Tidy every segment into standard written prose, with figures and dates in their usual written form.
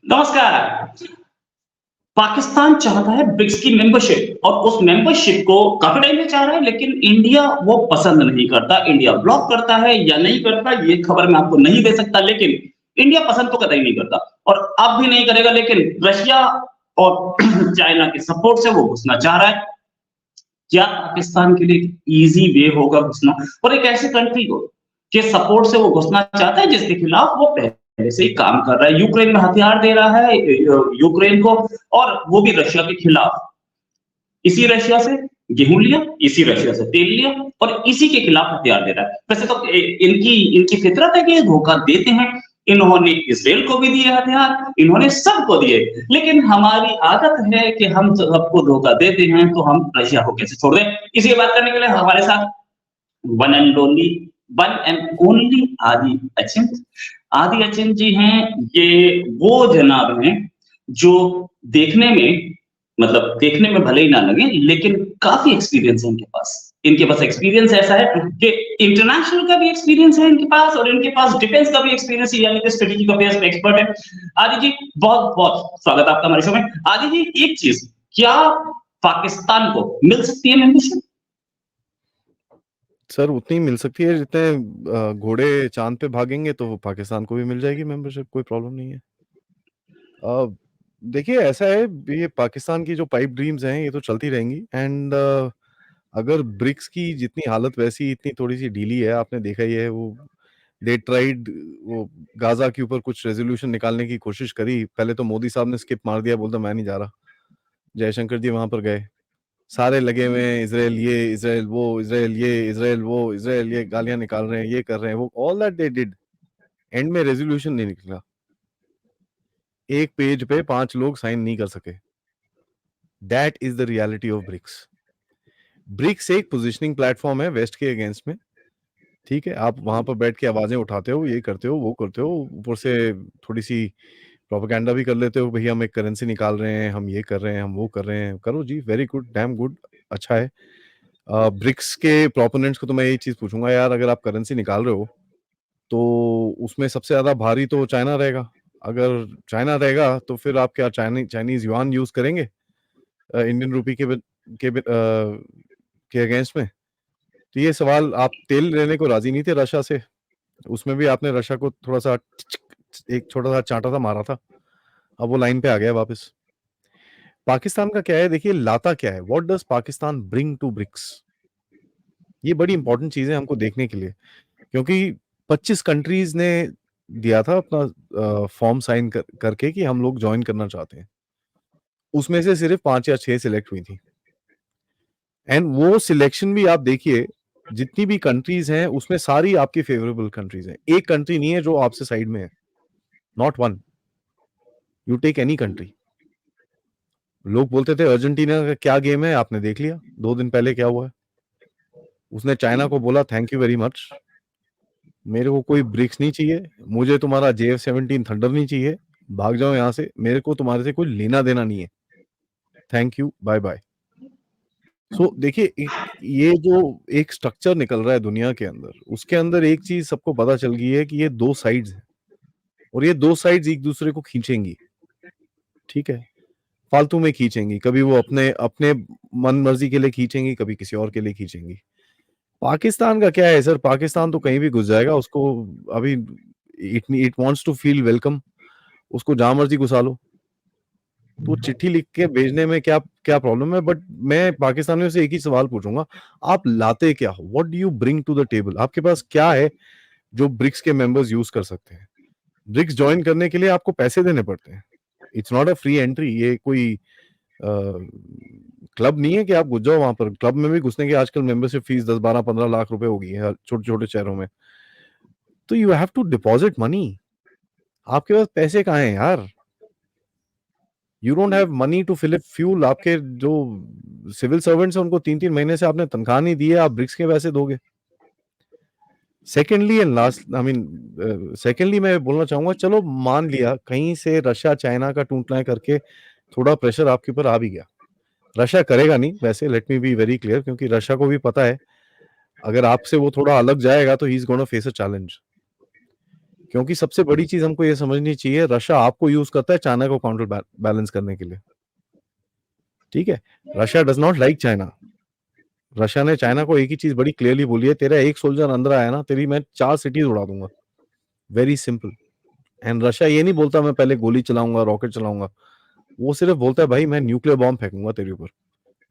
नमस्कार। पाकिस्तान चाहता है ब्रिक्स की मेंबरशिप और उस मेंबरशिप को काफी टाइम से चाह रहा है, लेकिन इंडिया वो पसंद नहीं करता। इंडिया ब्लॉक करता है या नहीं करता, ये खबर मैं आपको नहीं दे सकता, लेकिन इंडिया पसंद तो कतई नहीं करता और अब भी नहीं करेगा। लेकिन रशिया और चाइना के सपोर्ट से वो घुसना चाह रहा है। क्या पाकिस्तान के लिए इजी वे होगा घुसना, और एक ऐसी कंट्री को के सपोर्ट से वो घुसना चाहता है जिसके खिलाफ वो पहले से ही काम कर रहा है। यूक्रेन में हथियार दे रहा है यूक्रेन को, और वो भी रशिया के खिलाफ। इसी रशिया से गेहूं लिया, इसी रशिया से तेल लिया और इसी के खिलाफ हथियार दे रहा है। वैसे तो इनकी इनकी फितरत है कि ये धोखा देते हैं। इन्होंने इसराइल को भी दिए हथियार, इन्होंने सबको दिए, लेकिन हमारी आदत है कि हम सबको धोखा देते हैं, तो हम रशिया को कैसे छोड़ दें। इसी बात करने के लिए हमारे साथ one and only one and only आदि अचिंत आदि अचिंत जी हैं। ये वो जनाब हैं जो देखने में मतलब देखने में भले ही ना लगे, लेकिन काफी एक्सपीरियंस है इनके पास। इनके पास एक्सपीरियंस ऐसा है कि इंटरनेशनल का भी एक्सपीरियंस है इनके पास, और इनके पास डिफेंस का भी एक्सपीरियंस है, यानी कि स्ट्रेटेजिक अफेयर्स में एक्सपर्ट है। आदि जी, बहुत बहुत स्वागत है आपका हमारे शो में। आदि जी, एक चीज, क्या पाकिस्तान को मिल सकती है मेंबरशिप? सर उतनी मिल सकती है जितने घोड़े चांद पे भागेंगे तो पाकिस्तान को भी मिल जाएगी मेंबरशिप, कोई प्रॉब्लम नहीं है। अ, देखिए ऐसा है, ये पाकिस्तान की जो पाइप ड्रीम्स हैं ये तो चलती रहेंगी। एंड अगर ब्रिक्स की जितनी हालत वैसी इतनी थोड़ी सी ढीली है, आपने देखा ही है वो दे ट्राइड वो गाजा के ऊपर कुछ रेजोल्यूशन निकालने की कोशिश करी। पहले तो मोदी साहब ने स्किप मार दिया, बोलता मैं नहीं जा रहा। जयशंकर जी वहां पर गए, सारे लगे हुए हैं इसराइल ये इसराइल वो इसराइल ये इसराइल वो इसराइल ये, गालियां निकाल रहे हैं, ये कर रहे हैं वो, all that they did. And में रेजोल्यूशन नहीं निकला, एक पेज पे 5 लोग साइन नहीं कर सके। That is the reality of BRICS. BRICS एक पोजिशनिंग प्लेटफॉर्म है वेस्ट के अगेंस्ट में, ठीक है। आप वहां पर बैठ के आवाजें उठाते हो, ये करते हो वो करते हो, ऊपर से थोड़ी सी प्रोपेगेंडा भी कर लेते हो, भैया हम एक करेंसी निकाल रहे हैं, हम ये कर रहे हैं, हम वो कर रहे हैं। करो जी, वेरी गुड, डैम गुड, अच्छा है। ब्रिक्स के प्रोपोनेंट्स को तो मैं यही चीज पूछूंगा, यार अगर आप करेंसी निकाल रहे हो तो उसमें सबसे ज्यादा भारी तो चाइना रहेगा। अगर चाइना रहेगा तो फिर आप क्या चाइनीज युआन यूज करेंगे इंडियन रुपी के अगेंस्ट में? तो ये सवाल, आप तेल लेने को राजी नहीं थे रशिया से, उसमें भी आपने रशिया को थोड़ा सा एक छोटा सा चांटा सा मारा था, अब वो लाइन पे आ गया वापस। पाकिस्तान का क्या है, देखिए लाता क्या है, what does Pakistan bring to BRICS, ये बड़ी इंपॉर्टेंट चीज है हमको देखने के लिए। क्योंकि 25 कंट्रीज ने दिया था अपना फॉर्म साइन करके कि हम लोग ज्वाइन करना चाहते हैं, उसमें से सिर्फ 5 या 6 सिलेक्ट हुई थी। एंड वो सिलेक्शन भी आप देखिए, जितनी भी कंट्रीज हैं उसमें सारी आपकी फेवरेबल कंट्रीज हैं, एक कंट्री नहीं है जो आपसे साइड में है, not one. You take any country. लोग बोलते थे अर्जेंटीना का क्या गेम है, आपने देख लिया 2 दिन पहले क्या हुआ है। उसने चाइना को बोला थैंक यू वेरी मच, मेरे को कोई ब्रिक्स नहीं चाहिए, मुझे तुम्हारा JF-17 थंडर नहीं चाहिए, भाग जाओ यहाँ से, मेरे को तुम्हारे से कोई लेना देना नहीं है, थैंक यू बाय बाय। सो देखिए ये जो एक स्ट्रक्चर निकल रहा है दुनिया के अंदर, उसके अंदर एक चीज सबको पता चल गई है कि ये 2 साइड्स हैं और ये 2 साइड्स एक दूसरे को खींचेंगी, ठीक है, फालतू में खींचेंगी, कभी वो अपने अपने मन मर्जी के लिए खींचेंगी, कभी किसी और के लिए खींचेंगी। पाकिस्तान का क्या है सर, पाकिस्तान तो कहीं भी घुस जाएगा, उसको अभी it it wants to feel welcome, उसको जहां मर्जी घुसा लो। तो चिट्ठी लिख के भेजने में क्या क्या प्रॉब्लम है? बट मैं पाकिस्तानियों से एक ही सवाल पूछूंगा, आप लाते क्या हो, what do you bring to the table? आपके पास क्या है जो ब्रिक्स के मेंबर्स यूज कर सकते हैं? ब्रिक्स ज्वाइन करने के लिए आपको पैसे देने पड़ते हैं, it's not a free entry. ये कोई क्लब नहीं है कि आप घुस जाओ वहां पर। क्लब में भी घुसने की आजकल मेंबरशिप फीस 10-12-15 लाख रुपए हो गई है छोटे छोटे शहरों में। तो you have to deposit money, आपके पास पैसे कहाँ हैं यार? You don't have money to fill up fuel. आपके जो सिविल सर्वेंट्स हैं उनको 3-3 महीने से आपने तनख्वाह नहीं दी है, आप ब्रिक्स के पैसे दोगे? Secondly and last, I mean secondly मैं बोलना चाहूंगा, चलो मान लिया कहीं से रशिया चाइना का टूटना करके थोड़ा प्रेशर आपके ऊपर आ भी गया, रशिया करेगा नहीं वैसे, let me be very clear, क्योंकि रशिया को भी पता है अगर आपसे वो थोड़ा अलग जाएगा तो he is gonna face a challenge. क्योंकि सबसे बड़ी चीज हमको ये समझनी चाहिए, रशिया आपको यूज करता है चाइना को काउंटर बैलेंस करने के लिए, ठीक है। Russia does not like China. Russia ने चाइना को एक ही चीज बड़ी क्लियरली बोली है, तेरा एक सोल्जर अंदर आया ना, तेरी मैं 4 सिटीज उड़ा दूंगा, वेरी सिंपल। एंड रशिया ये नहीं बोलता मैं पहले गोली चलाऊंगा, रॉकेट चलाऊंगा, वो सिर्फ बोलता है भाई मैं न्यूक्लियर बॉम्ब फेंकूंगा तेरे ऊपर,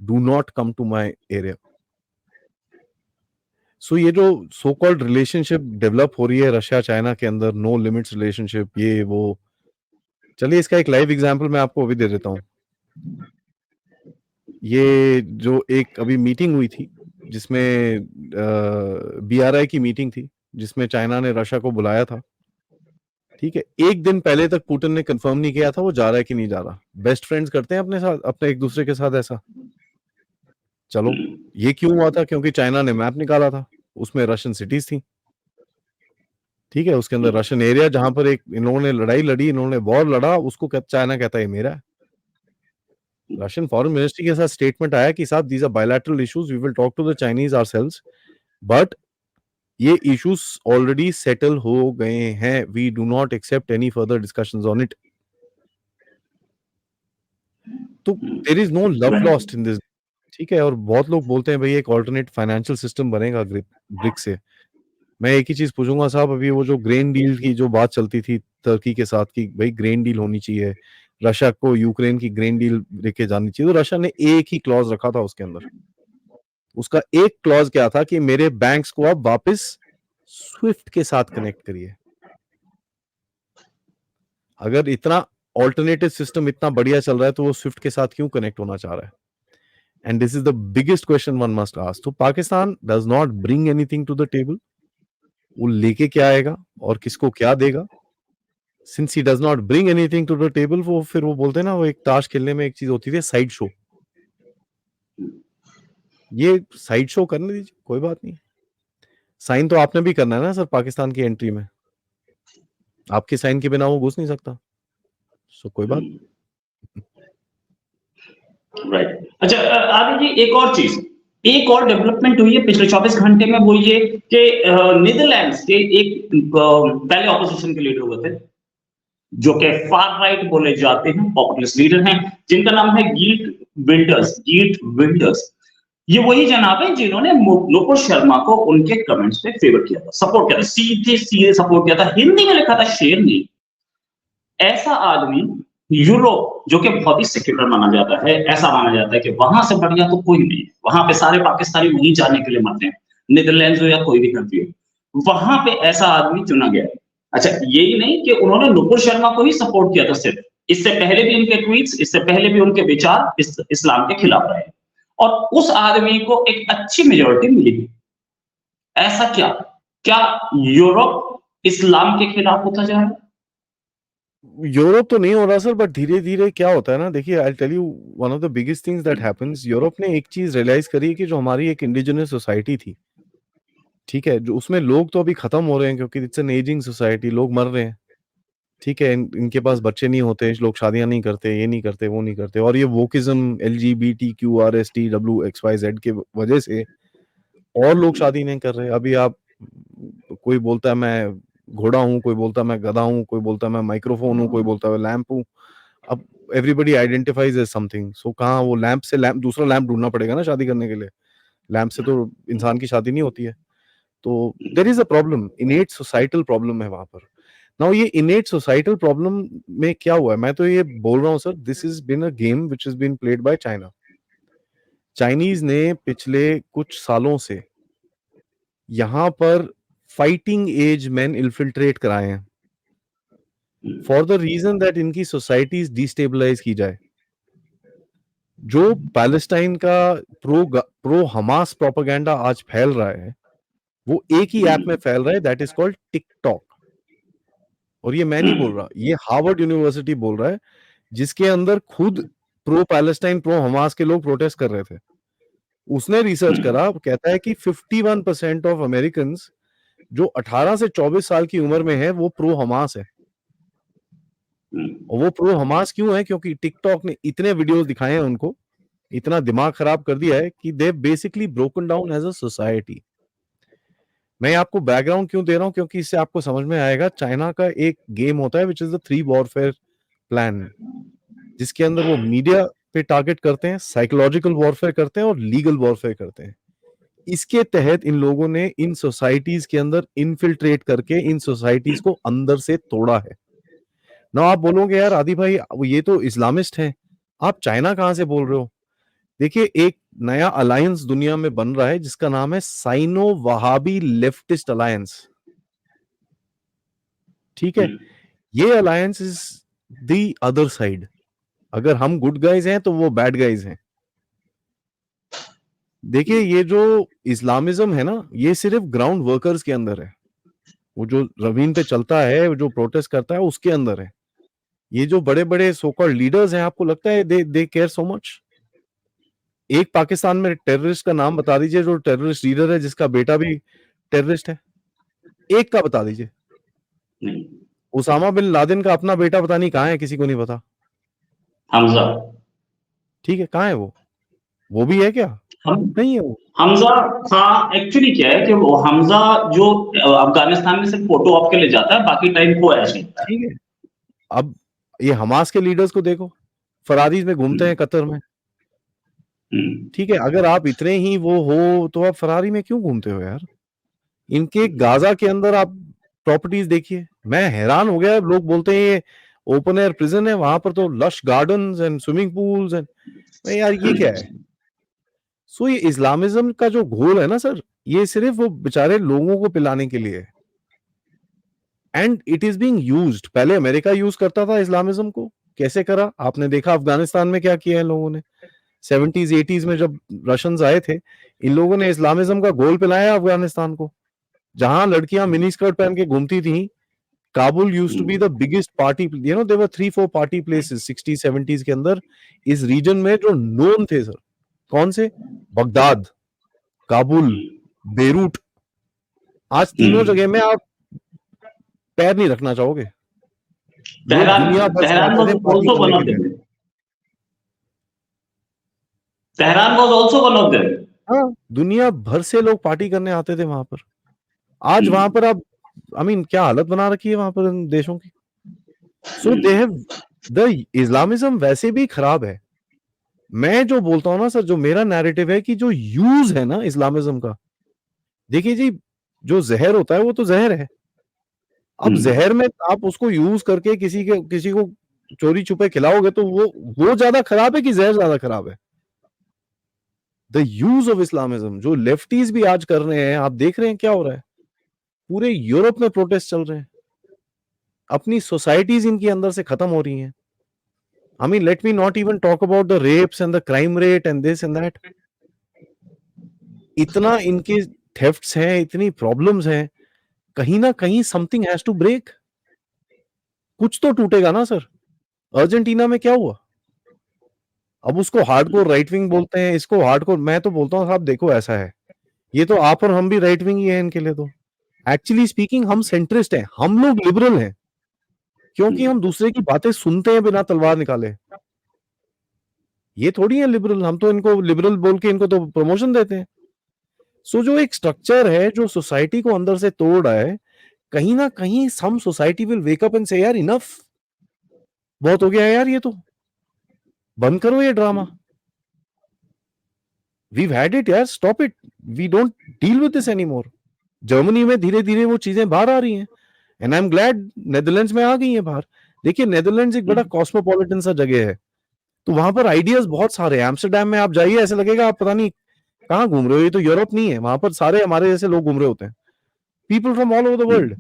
do not come to my area. So ये जो सो कॉल्ड रिलेशनशिप डेवलप हो रही है रशिया चाइना के अंदर, नो लिमिट्स रिलेशनशिप, ये वो, चलिए इसका एक लाइव एग्जांपल मैं आपको अभी दे देता हूँ। ये जो एक अभी मीटिंग हुई थी जिसमें BRI की मीटिंग थी, जिसमें चाइना ने रशिया को बुलाया था, ठीक है। एक दिन पहले तक पुतिन ने कंफर्म नहीं किया था वो जा रहा है कि नहीं जा रहा। बेस्ट फ्रेंड्स करते हैं अपने साथ, अपने एक दूसरे के साथ ऐसा। चलो ये क्यों हुआ था? क्योंकि चाइना ने मैप निकाला था, उसमें रशियन सिटीज थी, ठीक है। उसके अंदर रशियन एरिया जहां पर एक इन्होंने लड़ाई लड़ी, इन्होंने वॉर लड़ा, उसको चाइना कहता है मेरा है। रशियन फॉरेन मिनिस्ट्री के साथ स्टेटमेंट आया कि साहब these are bilateral issues, we will talk to the Chinese ourselves, but ये इश्यूज ऑलरेडी सेटल हो गए हैं, we do not accept any further discussions on it. तो there is no love lost in this, ठीक है। और बहुत लोग बोलते हैं भाई एक ऑल्टरनेट फाइनेंशियल सिस्टम बनेगा ब्रिक्स से। मैं एक ही चीज पूछूंगा साहब, अभी वो जो ग्रेन डील की जो बात चलती थी तुर्की के साथ की भाई ग्रेन डील होनी चाहिए, रशिया को यूक्रेन की ग्रेन डील लेके जानी चाहिए, तो रशिया ने एक ही क्लॉज रखा था उसके अंदर। उसका एक क्लॉज क्या था कि मेरे बैंक्स को आप वापस स्विफ्ट के साथ कनेक्ट करिए। अगर इतना ऑल्टरनेटिव सिस्टम इतना बढ़िया चल रहा है तो वो स्विफ्ट के साथ क्यों कनेक्ट होना चाह रहा है? And this is the biggest question one must ask. तो Pakistan does not bring anything to the table, वो लेके क्या आएगा और किसको क्या देगा? Since he does not bring anything to the table, वो फिर वो बोलते हैं ना, वो एक ताश खेलने में एक चीज होती थी साइड शो, ये साइड शो करने दीजिए, कोई बात नहीं। साइन तो आपने भी करना है ना सर नहीं, की एंट्री में आपके साइन के बिना वो घुस नहीं सकता, सो कोई बात। राइट। अच्छा, आगे जी एक और चीज, एक और डेवलपमेंट हुई है पिछले 24 घंटे में, वो ये कि नीदरलैंड्स के एक पहले ऑपोजिशन के लीडर हुए थे, जो कि फार राइट बोले जाते हैं, पॉपुलिस्ट लीडर हैं, जिनका नाम है गीट विल्डर्स। ये वही जनाब है जिन्होंने नुपुर शर्मा को उनके कमेंट्स पे फेवर किया था, सपोर्ट किया था, सीधे सीधे सपोर्ट किया था, हिंदी में लिखा था शेरनी। ऐसा आदमी यूरोप, जो कि बहुत ही सेक्युलर माना जाता है, ऐसा माना जाता है कि वहां से बढ़िया तो कोई नहीं है, वहां पे सारे पाकिस्तानी वहीं जाने के लिए मरते हैं, नीदरलैंड हो या कोई भी कंट्री हो, वहां पे ऐसा आदमी चुना गया। अच्छा, यही नहीं कि उन्होंने नुपुर शर्मा को ही सपोर्ट किया था सिर्फ, इससे पहले भी इनके ट्वीट्स, इससे पहले भी उनके विचार इस्लाम के खिलाफ रहे, और उस आदमी को एक अच्छी मेजोरिटी मिली। ऐसा क्या क्या यूरोप इस्लाम के खिलाफ होता जा रहा है? यूरोप तो नहीं हो रहा सर, बट धीरे धीरे क्या होता है ना, देखिए I tell you one of the biggest things that happens, Europe ने एक चीज रियलाइज करी कि जो हमारी एक इंडिजिनस सोसाइटी थी, ठीक है, जो उसमें लोग तो अभी खत्म हो रहे हैं क्योंकि इट्स एन एजिंग सोसाइटी, लोग मर रहे हैं, ठीक है, इनके पास बच्चे नहीं होते, लोग शादियां नहीं करते, ये नहीं करते, वो नहीं करते, और ये वोकिज्म LGBTQRSTWXYZ के वजह से और लोग शादी नहीं कर रहे। अभी आप, कोई बोलता है मैं घोड़ा हूँ, कोई बोलता है मैं गधा हूँ, कोई बोलता है मैं माइक्रोफोन हूँ, कोई बोलता है मैं लैंप हूँ। अब एवरीबडी आइडेंटिफाइज एज समथिंग, सो कहाँ वो लैंप से लैंप, दूसरा लैंप ढूंढना पड़ेगा ना शादी करने के लिए, लैंप से तो इंसान की शादी नहीं होती है। तो there is a problem, innate societal problem है वहां पर। नाउ ये इनेट सोसाइटल प्रॉब्लम में क्या हुआ है, मैं तो ये बोल रहा हूँ sir, this is been a game which is been played by China. Chinese ने पिछले कुछ सालों से यहाँ पर फाइटिंग एज मैन इन्फिल्ट्रेट कराए हैं, फॉर द रीजन दैट इनकी सोसाइटीज डिस्टेबलाइज की जाए। जो पैलेस्टाइन का प्रो हमास प्रोपेगेंडा आज फैल रहा है, वो एक ही ऐप में फैल रहा है, दैट इज कॉल्ड टिकटॉक। और ये मैं नहीं बोल रहा, ये हार्वर्ड यूनिवर्सिटी बोल रहा है, जिसके अंदर खुद प्रो पैलेस्टाइन प्रो हमास के लोग प्रोटेस्ट कर रहे थे। उसने रिसर्च करा, कहता है कि 51% ऑफ अमेरिकन जो 18 से 24 साल की उम्र में है वो प्रो हमास है। और वो प्रो हमास क्यों है? क्योंकि टिकटॉक ने इतने वीडियोस दिखाए हैं उनको, इतना दिमाग खराब कर दिया है कि they basically broken down as a society. मैं आपको बैकग्राउंड क्यों दे रहा हूं, क्योंकि इससे आपको समझ में आएगा चाइना का एक गेम होता है which is the 3 warfare plan, जिसके अंदर वो मीडिया पे टारगेट करते हैं, साइकोलॉजिकल वॉरफेयर करते हैं और लीगल वॉरफेयर करते हैं। इसके तहत इन लोगों ने इन सोसाइटीज के अंदर इनफिल्ट्रेट करके इन सोसाइटीज को अंदर से तोड़ा है ना। आप बोलोगे यार आदि भाई ये तो इस्लामिस्ट हैं, आप चाइना कहां से बोल रहे हो? देखिए, एक नया अलायंस दुनिया में बन रहा है जिसका नाम है साइनो वहाबी लेफ्टिस्ट अलायंस। ठीक है, ये alliance is the other side. अगर हम गुड गाइज हैं तो वो बैड गाइज हैं। देखिए, ये जो इस्लामिज्म है ना, ये सिर्फ ग्राउंड वर्कर्स के अंदर है। वो जो रवीन पे चलता है, जो प्रोटेस्ट करता है, उसके अंदर है। ये जो बड़े बड़े सो कॉल्ड लीडर्स हैं, आपको लगता है दे केयर सो मच? एक पाकिस्तान में टेररिस्ट का नाम बता दीजिए जो टेररिस्ट लीडर है जिसका बेटा भी टेररिस्ट है, एक का बता दीजिए। नहीं, उसामा बिन लादेन का अपना बेटा पता नहीं कहाँ है, किसी को नहीं पता। हमजा। ठीक है, कहाँ है वो भी है क्या? हम नहीं है वो। हमजा। हाँ, एक्चुअली क्या है कि वो हमजा जो अफगानिस्तान में सिर्फ फोटो ऑप के लिए जाता है, बाकी टाइम को ऐसे होता है। ठीक है, अब ये हमास के लीडर्स को देखो, फरारीज में घूमते हैं कतर में। ठीक है, अगर आप इतने ही वो हो तो आप फरारी में क्यों घूमते हो यार? इनके गाजा के अंदर आप प्रॉपर्टीज देखिए, मैं हैरान हो गया। लोग बोलते हैं ये ओपन एयर प्रिजन है, वहां पर तो lush gardens and swimming pools and, यार ये क्या है? सो ये इस्लामिज्म का जो घोल है ना सर, ये सिर्फ वो बेचारे लोगों को पिलाने के लिए है and it is being used. पहले अमेरिका यूज करता था इस्लामिज्म को, कैसे करा आपने देखा अफगानिस्तान में क्या किया है लोगों ने। 70s 80s में जब रशियंस आए थे, इन लोगों ने इस्लामिज्म का घोल पिलाया अफगानिस्तान को। जहां लड़कियां मिनी स्कर्ट पहन के घूमती थी, Kabul used to be the biggest party, you know there were 3-4 party places 60s 70s के अंदर इस रीजन में जो नोन थे सर। कौन से? Baghdad, Kabul, Beirut. आज तीनों जगह में आप पैर नहीं रखना चाहोगे। लोग दुनिया भर से Tehran आते थे was पार्टी also करने one के of लिए। them. Tehran was also one of them. हाँ, दुनिया भर से लोग पार्टी करने आते थे वहां पर। आज वहां पर आप आई मीन क्या हालत बना रखी है वहां पर इन देशों की। सो दे हैव द इस्लामिज्म वैसे भी खराब है। मैं जो बोलता हूं ना सर, जो मेरा नैरेटिव है कि जो यूज है ना इस्लामिज्म का, देखिए जी, जो जहर होता है वो तो जहर है। अब जहर में आप उसको यूज करके किसी को चोरी छुपे खिलाओगे तो वो ज्यादा खराब है कि जहर ज्यादा खराब है? द यूज ऑफ इस्लामिज्म जो लेफ्टीज भी आज कर रहे हैं, आप देख रहे हैं क्या हो रहा है। पूरे यूरोप में प्रोटेस्ट चल रहे हैं, अपनी सोसाइटीज इनके अंदर से खत्म हो रही हैं। I mean, let me not even talk about the rapes and the crime rate and this and that. इतना इनके थेफ्ट्स हैं, इतनी प्रॉब्लम्स हैं, कहीं ना कहीं समथिंग हैज टू ब्रेक। कुछ तो टूटेगा ना सर। अर्जेंटीना में क्या हुआ? अब उसको हार्डकोर राइट विंग बोलते हैं, इसको हार्डकोर। मैं तो बोलता हूँ साहब देखो ऐसा है, ये तो आप और हम भी राइट विंग ही है इनके लिए। तो एक्चुअली स्पीकिंग हम सेंट्रिस्ट हैं, हम लोग लिबरल हैं, क्योंकि हम दूसरे की बातें सुनते हैं बिना तलवार निकाले। ये थोड़ी है लिबरल, हम तो इनको लिबरल बोल के इनको तो प्रमोशन देते हैं। सो जो एक स्ट्रक्चर है जो सोसाइटी को अंदर से तोड़ रहा है, कहीं ना कहीं some society will wake up and say यार इनफ, बहुत हो गया है यार, ये तो बंद करो ये ड्रामा। वीव हैड इट यार, stop it, we don't deal with this anymore. Germany में धीरे धीरे वो चीजें बाहर आ रही हैं and I am glad Netherlands में आ गई हैं बाहर। देखिए नेदरलैंड्स एक बड़ा कॉस्मोपॉलिटन सा जगह है, तो वहां पर आइडियाज बहुत सारे हैं। एम्स्टरडैम में आप जाइए, ऐसे लगेगा आप पता नहीं कहाँ घूम रहे हो, ये तो यूरोप नहीं है। वहां पर सारे हमारे जैसे लोग घूम रहे होते हैं, people from all over the world.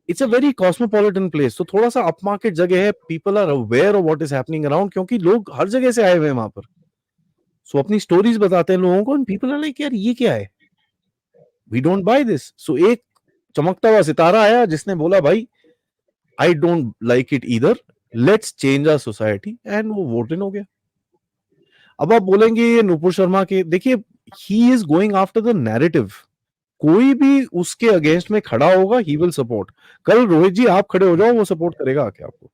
It's a very cosmopolitan place. तो थोड़ा सा अपमार्केट जगह है, people are aware of what is happening around, क्योंकि लोग हर जगह से आए हुए हैं वहां पर। सो अपनी स्टोरीज बताते हैं लोगों को एंड पीपल आर लाइक यार ये क्या है, we don't buy this. So एक चमकता हुआ सितारा आया जिसने बोला भाई I don't like it either, let's change our society, and वो वोट इन हो गया। अब आप बोलेंगे ये नुपुर शर्मा के, देखिए he is going after the narrative. कोई भी उसके अगेंस्ट में खड़ा होगा, ही विल सपोर्ट। कल रोहित जी आप खड़े हो जाओ, वो सपोर्ट करेगा आके आपको।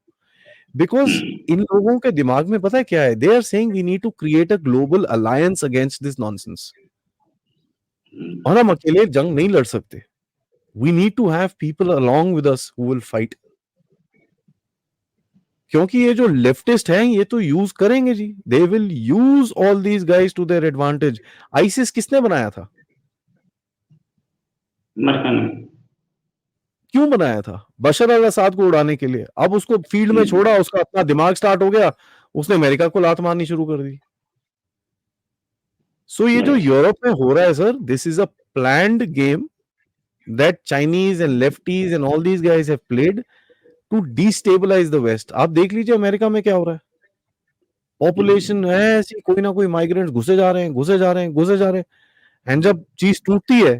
बिकॉज इन लोगों के दिमाग में पता है क्या है, they are saying we need to create a global alliance against this nonsense. और हम अकेले जंग नहीं लड़ सकते. We need to have people along with us who will fight. क्योंकि ये जो लेफ्टिस्ट हैं ये तो यूज करेंगे जी. They will use all these guys to their advantage. ISIS किसने बनाया था? अमेरिका ने. क्यों बनाया था? बशर अल असद को उड़ाने के लिए. अब उसको फील्ड में छोड़ा, उसका अपना दिमाग स्टार्ट हो गया, उसने अमेरिका को लात मारनी शुरू कर दी. सो ये जो यूरोप में हो रहा है sir, this is a planned game that Chinese and lefties and all these guys have played to destabilize the West. आप देख लीजिए अमेरिका में क्या हो रहा है. पॉपुलेशन है ऐसी, कोई ना कोई माइग्रेंट्स घुसे जा रहे हैं. एंड जब चीज टूटती है,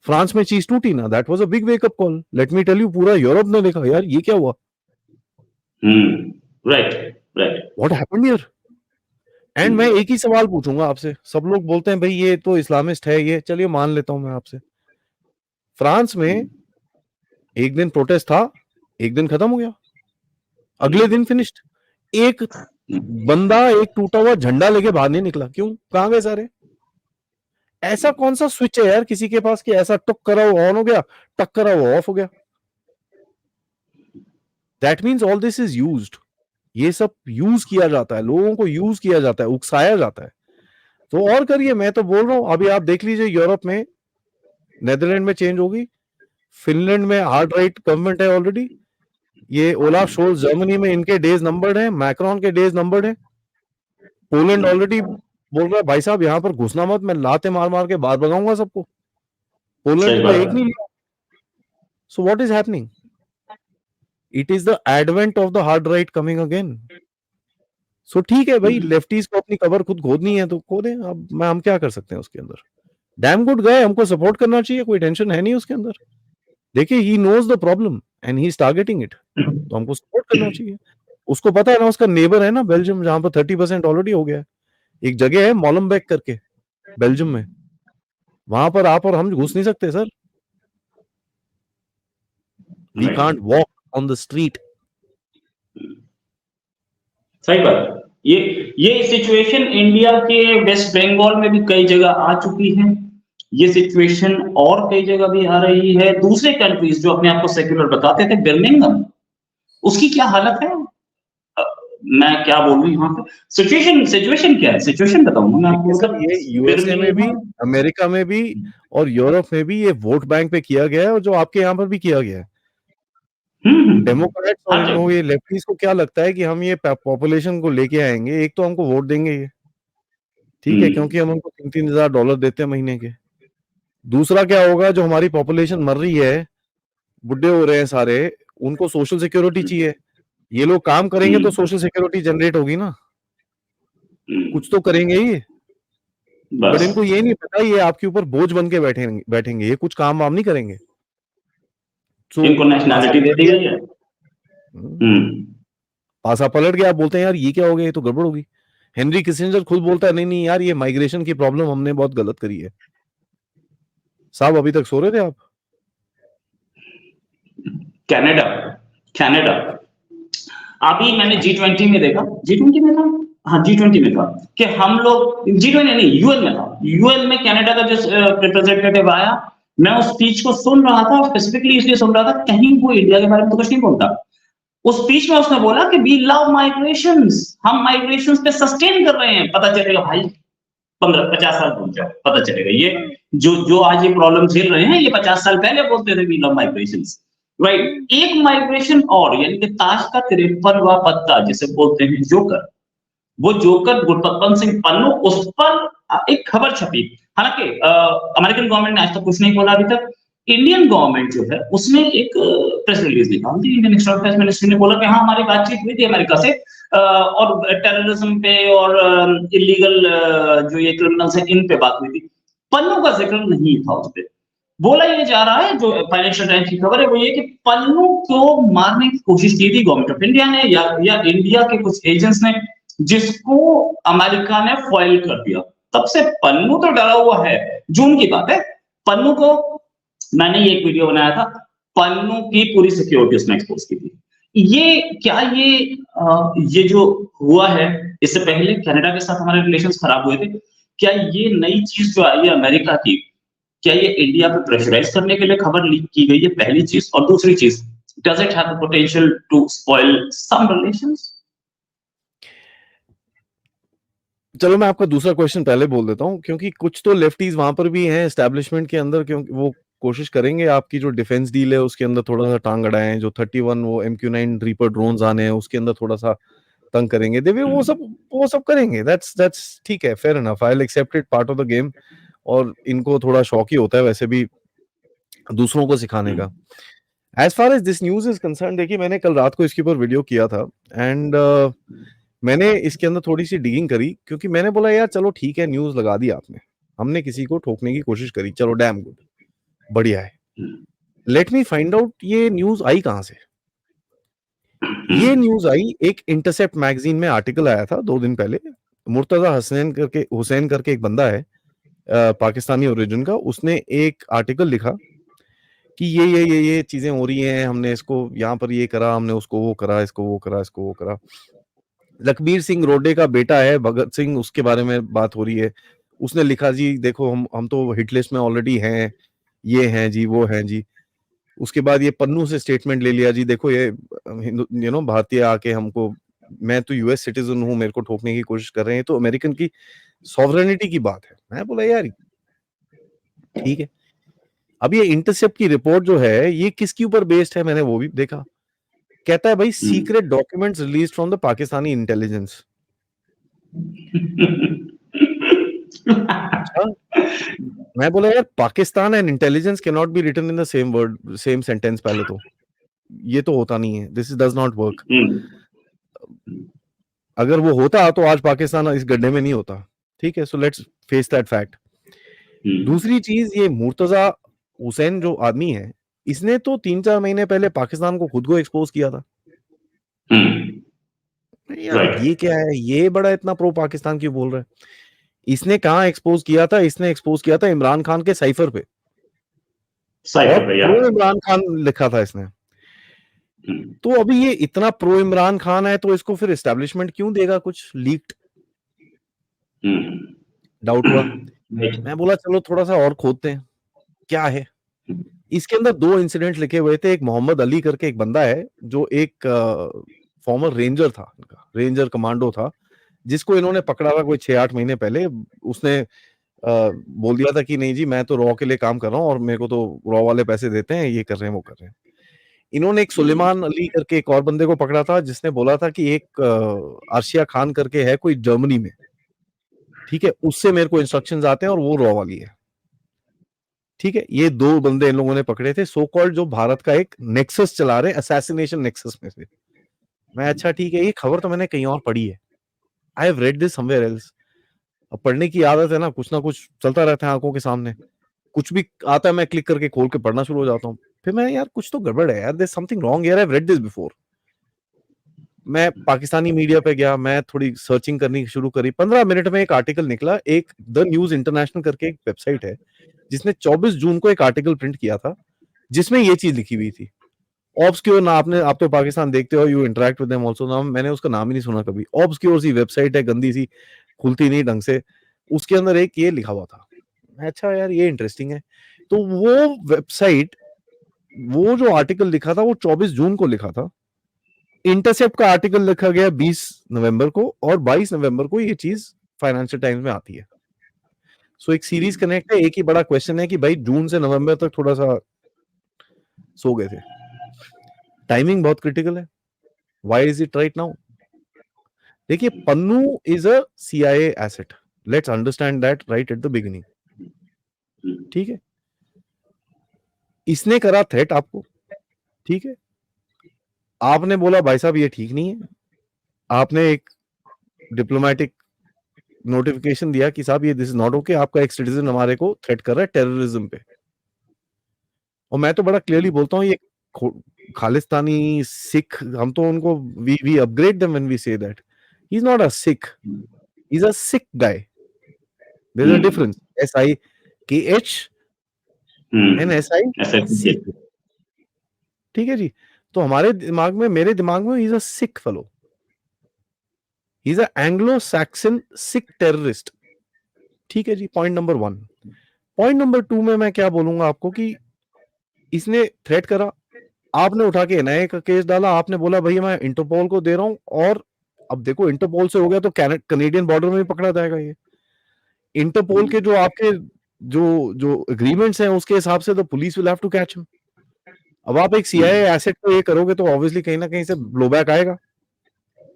फ्रांस में चीज टूटी ना, that was a big wake up call. Let me tell you, पूरा यूरोप ने देखा यार ये क्या हुआ. Right. What happened here. And मैं एक ही सवाल पूछूंगा आपसे. सब लोग बोलते हैं भाई ये तो इस्लामिस्ट है, ये चलिए मान लेता हूं मैं आपसे. फ्रांस में एक दिन प्रोटेस्ट था, एक दिन खत्म हो गया, अगले दिन फिनिश्ड. एक बंदा एक टूटा हुआ झंडा लेके बाहर नहीं निकला. क्यों? कहां गए सारे? ऐसा कौन सा स्विच है यार किसी के पास कि ऐसा टक करा हुआ ऑन हो गया, टक करा हुआ ऑफ हो गया? That means all this is used. ये सब यूज किया जाता है, लोगों को यूज किया जाता है, उकसाया जाता है. तो और करिए, मैं तो बोल रहा हूं. अभी आप देख लीजिए यूरोप में, नेदरलैंड में चेंज होगी, फिनलैंड में हार्ड राइट गवर्नमेंट है ऑलरेडी. ये ओलाफ शोल्ज जर्मनी में, इनके डेज नंबर्ड हैं, मैक्रोन के डेज नंबर्ड हैं. पोलैंड ऑलरेडी बोल रहा है भाई साहब यहाँ पर घुसना मत, मैं लाते मार मार के बाहर भगाऊंगा सबको. पोलैंड ने तो एक नहीं लिया. So what is happening? It is the advent of the hard right coming again. So ठीक है भाई, लेफ्टीज को अपनी कबर खुद खोदनी है तो खोदें. अब हम क्या कर सकते हैं उसके अंदर. डैम गुड गए, हमको सपोर्ट करना चाहिए, कोई टेंशन है नहीं उसके अंदर. देखिए, he knows the problem and he is targeting it, तो हमको सपोर्ट करना चाहिए. उसको पता है ना, उसका नेबर है ना बेल्जियम, जहां पर 30% ऑलरेडी हो गया है. एक जगह है मोलमबेक करके बेल्जियम में, वहां पर आप और हम घुस नहीं सकते sir. We can't walk on the street. सही बात. ये सिचुएशन इंडिया के वेस्ट बंगाल में भी कई जगह आ चुकी है. ये सिचुएशन और कई जगह भी आ रही है. दूसरे कंट्रीज जो अपने आप को सेक्युलर बताते थे, बर्मिंघम, उसकी क्या हालत है? मैं क्या बोलूं यहाँ पे. सिचुएशन क्या है? सिचुएशन बताऊंगा मैं आपको. मतलब ये यूएसए में भी, अमेरिका में भी और यूरोप में भी ये वोट बैंक पे किया गया है, और जो आपके यहाँ पर भी किया गया है. डेमोक्रेट्स और ये लेफ्टीज को क्या लगता है कि हम ये पॉपुलेशन को लेके आएंगे, एक तो हमको वोट देंगे ये, ठीक है, क्योंकि हम उनको $3,000 देते हैं महीने के. दूसरा क्या होगा, जो हमारी पॉपुलेशन मर रही है, बुढ़े हो रहे हैं सारे, उनको सोशल सिक्योरिटी चाहिए. ये लोग काम करेंगे तो सोशल सिक्योरिटी जनरेट होगी ना, कुछ तो करेंगे ही. बट इनको ये नहीं पता ये आपके ऊपर बोझ बन के बैठेंगे, ये कुछ काम वाम नहीं करेंगे. इनको नेशनैलिटी दे दी गई है. पासा पलट गया. आप बोलते हैं यार ये क्या हो गया, ये तो गड़बड़ होगी. हेनरी किसिंजर खुद बोलता है नहीं यार, ये माइग्रेशन की प्रॉब्लम हमने बहुत गलत करी है. साहब अभी तक सो रहे थे आप? कनाडा अभी मैंने G20 में देखा, G20 में था, हाँ G20 में था कि हम लोग, G20 नहीं, यूएन में था. यूएन में कनाडा का जो रिप्रेजेंटेटिव आया, मैं उस स्पीच को सुन रहा था, स्पेसिफिकली इसलिए सुन रहा था, कहीं वो इंडिया के बारे में तो कुछ नहीं बोलता. उस स्पीच में उसने बोला कि वी लव माइग्रेशंस, हम माइग्रेशंस पे सस्टेन कर रहे हैं. पता चलेगा भाई 15-50 साल भूल जाओ, पता चलेगा. ये जो आज ये प्रॉब्लम झेल रहे हैं, ये 50 साल पहले बोलते थे वी लव माइग्रेशंस. राइट. एक माइग्रेशन और, यानी कि ताश का 53वां पत्ता जिसे बोलते हैं जोकर, वो जोकर गुरपतवंत सिंह पन्नू, उस पर एक खबर छपी. हालांकि अमेरिकन गवर्नमेंट ने आज तक कुछ नहीं बोला अभी तक. इंडियन गवर्नमेंट जो है उसने एक प्रेस रिलीज निकाली थी. इंडियन एक्सटर्नल अफेयर्स मिनिस्ट्री ने बोला कि हाँ हमारी बातचीत हुई थी अमेरिका से, और टेररिज्म पे और इलीगल जो ये क्रिमिनल्स हैं इन पे बात हुई थी. पन्नू का जिक्र नहीं था उस पर. बोला ये जा रहा है, जो फाइनेंशियल टाइम्स की खबर है वो ये कि पन्नू को मारने की कोशिश की थी गवर्नमेंट ऑफ इंडिया ने, या इंडिया के कुछ एजेंट्स ने, जिसको अमेरिका ने फॉइल कर दिया. तब से पन्नू तो डरा हुआ है. जून की बात है, पन्नू को मैंने ये एक वीडियो बनाया था, पन्नू की पूरी सिक्योरिटी उसने एक्सपोज की थी. ये क्या ये जो हुआ है, इससे पहले कनाडा के साथ हमारे रिलेशंस खराब हुए थे, क्या ये नई चीज जो आई है अमेरिका की, क्या ये इंडिया पे प्रेशराइज करने के लिए खबर लीक की गई है, पहली चीज। और दूसरी चीज, does it have the potential to spoil some relations? चलो मैं आपका दूसरा क्वेश्चन पहले बोल देता हूँ, क्योंकि कुछ तो लेफ्टीज वहां पर भी हैं एस्टेब्लिशमेंट के अंदर, क्योंकि वो कोशिश करेंगे आपकी जो डिफेंस डील है उसके अंदर थोड़ा सा टांग अड़ाएं, जो 31 वो MQ9 रीपर ड्रोन्स आने हैं उसके अंदर थोड़ा सा तंग करेंगे, देवे वो सब करेंगे। दैट्स ठीक है, fair enough, I will accept it, part of the game. और इनको थोड़ा शौक ही होता है वैसे भी दूसरों को सिखाने का। As far as this news is concern, देखिए मैंने कल रात को इसके ऊपर वीडियो किया था एंड मैंने इसके अंदर थोड़ी सी डिगिंग करी, क्योंकि मैंने बोला यार चलो ठीक है, न्यूज लगा दी आपने, हमने किसी को ठोकने की कोशिश करी, चलो डैम गुड, बढ़िया है। लेट मी फाइंड आउट ये न्यूज आई कहां से। ये न्यूज आई, एक इंटरसेप्ट मैगजीन में आर्टिकल आया था 2 दिन पहले। मुर्तजा हुसैन करके एक बंदा है पाकिस्तानी ओरिजिन का, उसने एक आर्टिकल लिखा कि ये चीजें हो रही हैं, हमने इसको यहाँ पर ये करा, हमने उसको वो करा, इसको वो करा, इसको वो करा। लखबीर सिंह रोडे का बेटा है भगत सिंह, उसके बारे में बात हो रही है। उसने लिखा जी देखो हम तो हिट लिस्ट में ऑलरेडी हैं, ये हैं जी, वो हैं जी। उसके बाद ये पन्नू से स्टेटमेंट ले लिया जी, देखो ये हिंदू भारतीय आके हमको, मैं तो US सिटीजन हूं, मेरे को ठोकने की कोशिश कर रहे हैं, तो अमेरिकन की सॉवरेनिटी की बात है। मैं बोला यार ठीक है। अब ये इंटरसेप्ट की रिपोर्ट जो है ये किसके ऊपर बेस्ड है, मैंने वो भी देखा। कहता है भाई secret documents release from the Pakistani intelligence. अच्छा, मैं बोला यार Pakistan and intelligence can not be written in the same word, same sentence. पहले तो ये तो होता नहीं है, दिस डज नॉट वर्क। अगर वो होता तो आज पाकिस्तान इस गड्ढे में नहीं होता, ठीक है। So let's face that fact. दूसरी चीज, ये मुर्तजा हुसैन जो आदमी है, इसने तो 3-4 महीने पहले पाकिस्तान को खुद को एक्सपोज किया था। यार ये क्या है, ये बड़ा इतना प्रो पाकिस्तान क्यों बोल रहा है। इसने कहाँ एक्सपोज किया था, इसने एक्सपोज किया था इमरान खान के साइफर पे, और प्रो इमरान खान लिखा था इसने। तो अभी ये इतना प्रो इमरान खान है, तो इसको फिर एस्टेब्लिशमेंट क्यों देगा कुछ लीक्ड? डाउट हुआ। मैं बोला चलो थोड़ा सा और खोदते हैं क्या है। इसके अंदर 2 इंसिडेंट लिखे हुए थे। एक मोहम्मद अली करके एक बंदा है, जो एक फॉर्मर रेंजर था, रेंजर कमांडो था, जिसको इन्होंने पकड़ा था कोई 6-8 महीने पहले। उसने बोल दिया था कि नहीं जी मैं तो रॉ के लिए काम कर रहा हूँ और मेरे को तो रॉ वाले पैसे देते हैं, ये कर रहे हैं वो कर रहे हैं। इन्होंने एक सुलेमान अली करके एक और बंदे को पकड़ा था, जिसने बोला था कि एक आर्शिया खान करके है कोई जर्मनी में, ठीक है, उससे मेरे को इंस्ट्रक्शंस आते हैं और वो रॉ वाली है, ठीक है। ये 2 बंदे इन लोगों ने पकड़े थे, सो कॉल्ड जो भारत का एक नेक्सस चला रहे, असैसिनेशन नेक्सस में से। मैं अच्छा ठीक है, ये खबर तो मैंने कहीं और पढ़ी है, आई have read this somewhere else. अब पढ़ने की आदत है ना कुछ चलता रहता है आंखों के सामने, कुछ भी आता है मैं क्लिक करके खोल के पढ़ना शुरू हो जाता हूँ। फिर मैं यार कुछ तो गड़बड़ है यार, there something wrong here, I have read this before. मैं पाकिस्तानी मीडिया पे गया, मैं थोड़ी सर्चिंग करनी शुरू करी, 15 मिनट में एक आर्टिकल निकला। एक द न्यूज इंटरनेशनल करके एक वेबसाइट है, जिसने 24 जून को एक आर्टिकल प्रिंट किया था, जिसमें ये चीज लिखी हुई थी। ऑब्सक्योर ना, आप तो पाकिस्तान देखते हो, you interact with them also, ना मैंने उसका नाम ही नहीं सुना कभी। ऑब्सक्योर सी वेबसाइट है, गंदी सी, खुलती नहीं ढंग से। उसके अंदर एक ये लिखा हुआ था। अच्छा यार ये इंटरेस्टिंग है। तो वो वेबसाइट, वो जो आर्टिकल लिखा था वो 24 जून को लिखा था। इंटरसेप्ट का आर्टिकल लिखा गया 20 नवंबर को, और 22 नवंबर को ये चीज फाइनेंशियल टाइम्स में आती है। सो एक सीरीज कनेक्ट है। एक ही बड़ा क्वेश्चन है कि भाई जून से नवंबर तक थोड़ा सा सो गए थे, टाइमिंग बहुत क्रिटिकल है। Why is it right now? देखिए Pannun is a CIA asset, let's understand that right at the beginning, ठीक है। इसने करा थ्रेट आपको, ठीक है, आपने बोला भाई साहब ये ठीक नहीं है, आपने एक डिप्लोमेटिक नोटिफिकेशन दिया कि साहब ये दिस इज नॉट ओके, आपका एक सिटीजन हमारे को थ्रेट कर रहा है टेररिज्म पे। और मैं तो बड़ा क्लियरली बोलता हूँ, ये खालिस्तानी सिख, हम तो उनको we upgrade them when we say that he is not a Sikh, he is a Sikh guy. There is a difference, SIKH and SIC, ठीक है जी। तो हमारे दिमाग में, मेरे दिमाग में, he is a Sikh fellow, he is a Anglo Saxon Sikh terrorist, ठीक है जी। Point number 1। पॉइंट नंबर 2 में मैं क्या बोलूंगा आपको कि इसने थ्रेट करा, आपने उठा के एनआईए का केस डाला, आपने बोला भैया मैं इंटरपोल को दे रहा हूं, और अब देखो इंटरपोल से हो गया तो कनेडियन बॉर्डर में भी पकड़ा जाएगा ये। इंटरपोल के जो आपके जो जो एग्रीमेंट्स हैं उसके हिसाब से तो police will have to catch him. अब आप एक सीआईए एसेट को ये करोगे तो ऑब्वियसली कहीं ना कहीं से ब्लोबैक आएगा,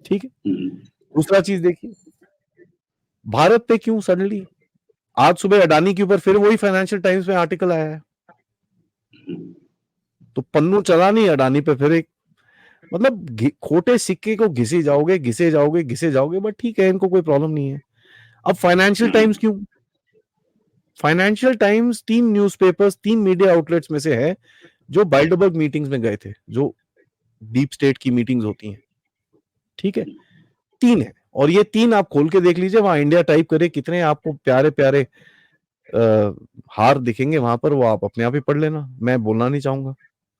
ठीक है। दूसरा चीज देखिए, भारत पे क्यों सडनली आज सुबह अडानी के ऊपर फिर वही फाइनेंशियल टाइम्स में आर्टिकल आया है, तो पन्नू चला नहीं अडानी पे फिर एक, मतलब खोटे सिक्के को घिसे जाओगे घिसे जाओगे घिसे जाओगे, बट ठीक है इनको कोई प्रॉब्लम नहीं है। अब फाइनेंशियल टाइम्स क्यों? Financial times 3 newspapers 3 media outlets में से है जो बाइल्डरबर्ग मीटिंग्स में गए थे, जो डीप स्टेट की मीटिंग्स होती हैं, ठीक है, 3 है, और ये 3 आप खोल के देख लीजिए, वहां इंडिया टाइप करे कितने आपको प्यारे प्यारे हार दिखेंगे वहां पर, वो आप अपने आप ही पढ़ लेना, मैं बोलना नहीं चाहूंगा,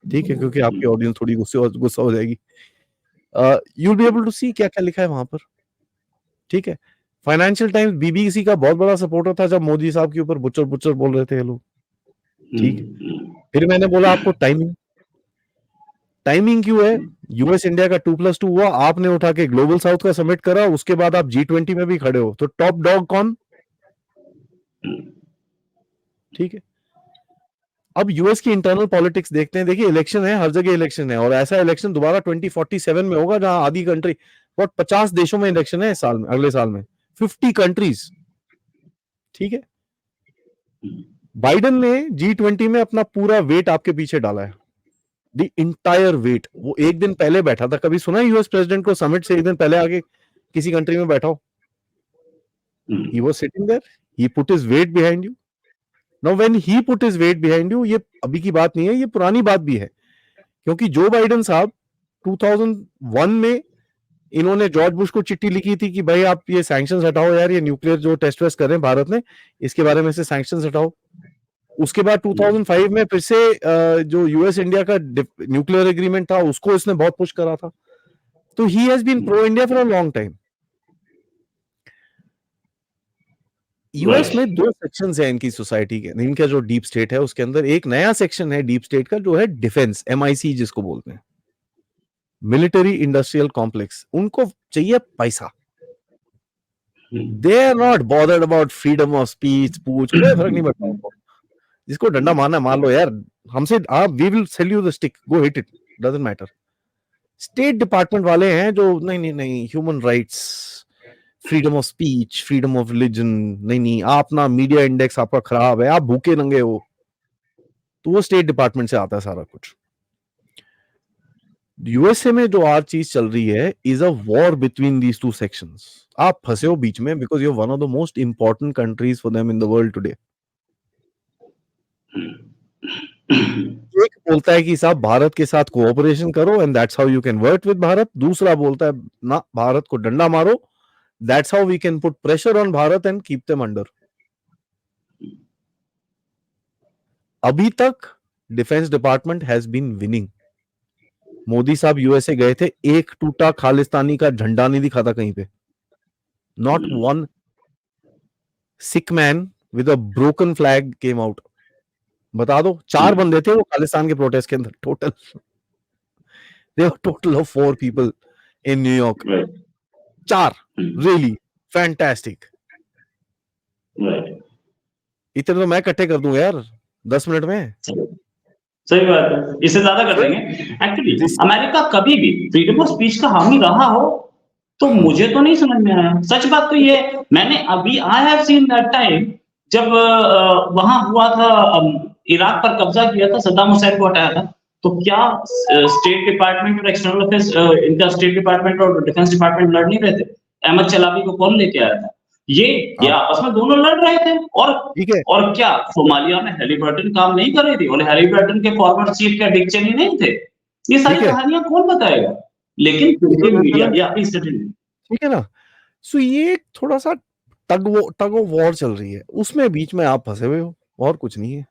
ठीक है, क्योंकि आपकी ऑडियंस थोड़ी गुस्सा हो जाएगी। You will be able to see क्या क्या लिखा है वहां पर, ठीक है। फाइनेंशियल टाइम्स बीबीसी का बहुत बड़ा सपोर्टर था जब मोदी साहब के ऊपर बुच्चर बुच्चर बोल रहे थे ये लोग, ठीक है। फिर मैंने बोला आपको टाइमिंग, टाइमिंग क्यों है? यूएस इंडिया का 2+2 हुआ, आपने उठा के ग्लोबल साउथ का समिट करा, उसके बाद आप G20 में भी खड़े हो, तो टॉप डॉग कौन? ठीक है। अब यूएस की इंटरनल पॉलिटिक्स देखते हैं, देखिए इलेक्शन है, हर जगह इलेक्शन है, और ऐसा इलेक्शन दोबारा 2047 में होगा जहां आधी कंट्री, 50 देशों में इलेक्शन है इस साल में, अगले साल में 50 कंट्रीज, ठीक है। बाइडेन ने G20 में अपना पूरा वेट आपके पीछे डाला है, द इंटायर वेट। वो एक दिन पहले बैठा था, कभी सुना यूएस प्रेसिडेंट को समिट से एक दिन पहले आगे किसी कंट्री में बैठा हो? He was sitting there, he put his weight behind you. Now when he put his weight behind you, ये अभी की बात नहीं है, ये पुरानी बात भी है, क्योंकि जो बाइडेन साहब 2001 में इन्होंने जॉर्ज बुश को चिट्ठी लिखी थी कि भाई आप ये सैंक्शंस हटाओ यार, ये न्यूक्लियर जो टेस्ट वेस्ट कर रहे हैं भारत ने, इसके बारे में से सैंक्शंस हटाओ। उसके बाद 2005 में फिर से जो यूएस इंडिया का न्यूक्लियर एग्रीमेंट था उसको इसने बहुत पुश करा था, तो he has been pro India for a long time. US में 2 सेक्शंस हैं इनकी सोसाइटी के, इनका जो डीप स्टेट है उसके अंदर एक नया सेक्शन है डीप स्टेट का, जो है डिफेंस, एमआईसी जिसको बोलते हैं, मिलिट्री इंडस्ट्रियल कॉम्प्लेक्स। उनको चाहिए पैसा, they are not bothered about freedom of speech, पूछ कोई फर्क नहीं पड़ता उनको, जिसको डंडा मारना मार लो यार, हमसे आप, we will sell you the stick, go hit it, doesn't matter. State department वाले हैं जो नहीं नहीं नहीं, human rights, freedom of speech, freedom of religion, नहीं नहीं, आप ना मीडिया इंडेक्स आपका खराब है, आप भूखे नंगे हो, तो वो स्टेट डिपार्टमेंट से आता है सारा कुछ। यूएसए में जो आज चीज चल रही है is a war between these 2 sections. आप फंसे हो बीच में because you are one of the most important countries for them in the world today. एक बोलता है कि साहब भारत के साथ कोऑपरेशन करो and that's how you can work with Bharat, दूसरा बोलता है ना भारत को डंडा मारो, that's how we can put pressure on Bharat and keep them under. अभी तक defence department has been winning. Modi साहब यूएसए गए थे, एक टूटा खालिस्तानी का झंडा नहीं दिखा था कहीं पे, not one sick man with a broken flag came out. बता दो, 4 बंदे थे वो खालिस्तान के प्रोटेस्ट के अंदर, total there were total of 4 people in न्यूयॉर्क, 4, रियली फैंटास्टिक। इतने तो मैं इकट्ठे कर दूं यार 10 मिनट में। सही बात है, इससे ज्यादा कर देंगे। एक्चुअली अमेरिका कभी भी फ्रीडम ऑफ स्पीच का हामी रहा हो तो मुझे तो नहीं समझ में आया। सच बात तो ये, मैंने अभी I have seen that time जब वहां हुआ था, इराक पर कब्जा किया था, सद्दाम हुसैन को हटाया था, तो क्या स्टेट डिपार्टमेंट और एक्सटर्नल अफेयर्स, इनका स्टेट डिपार्टमेंट और डिफेंस डिपार्टमेंट लड़ नहीं रहे थे? अहमद चलाबी को कौन लेके आया था? ये आपस में दोनों लड़ रहे थे। और क्या सोमालिया में हैलिबर्टन काम नहीं कर रही थी, और हैलिबर्टन के फॉर्मर चीफ क्या डिक चेनी नहीं थे? ये सारी कहानियां कौन बताएगा? लेकिन मीडिया या ठीक है ना। सो ये थोड़ा सा टग ऑफ वॉर चल रही है, उसमें बीच में आप फंसे हुए हो, और कुछ नहीं है।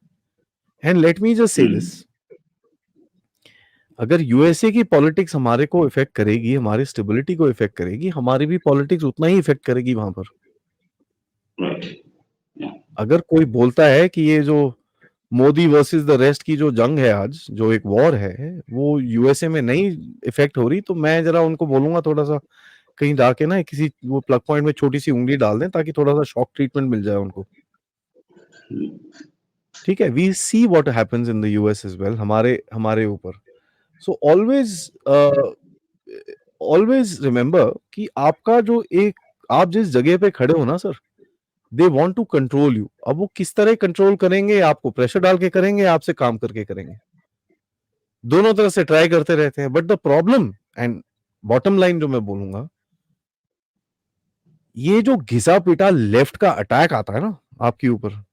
And let me just say this, अगर यूएसए की पॉलिटिक्स हमारे को इफेक्ट करेगी, हमारी स्टेबिलिटी को इफेक्ट करेगी, हमारी भी पॉलिटिक्स उतना ही इफेक्ट करेगी वहां पर। अगर कोई बोलता है कि ये जो मोदी वर्सेस द रेस्ट की जो जंग है आज, जो एक वॉर है, वो यूएसए में नहीं इफेक्ट हो रही, तो मैं जरा उनको बोलूंगा थोड़ा सा कहीं जाके ना किसी वो प्लग पॉइंट में छोटी सी उंगली डाल दें ताकि थोड़ा सा शॉक ट्रीटमेंट मिल जाए उनको। ठीक है, we see what happens in the US as well, हमारे हमारे ऊपर। सो ऑलवेज रिमेंबर कि आपका जो एक, आप जिस जगह पे खड़े हो ना sir, they want to control you. अब वो किस तरह कंट्रोल करेंगे, आपको प्रेशर डाल के करेंगे, आपसे काम करके करेंगे, दोनों तरह से ट्राई करते रहते हैं। But the problem and bottom line जो मैं बोलूंगा, ये जो घिसा पिटा लेफ्ट का अटैक आता है ना आपके ऊपर,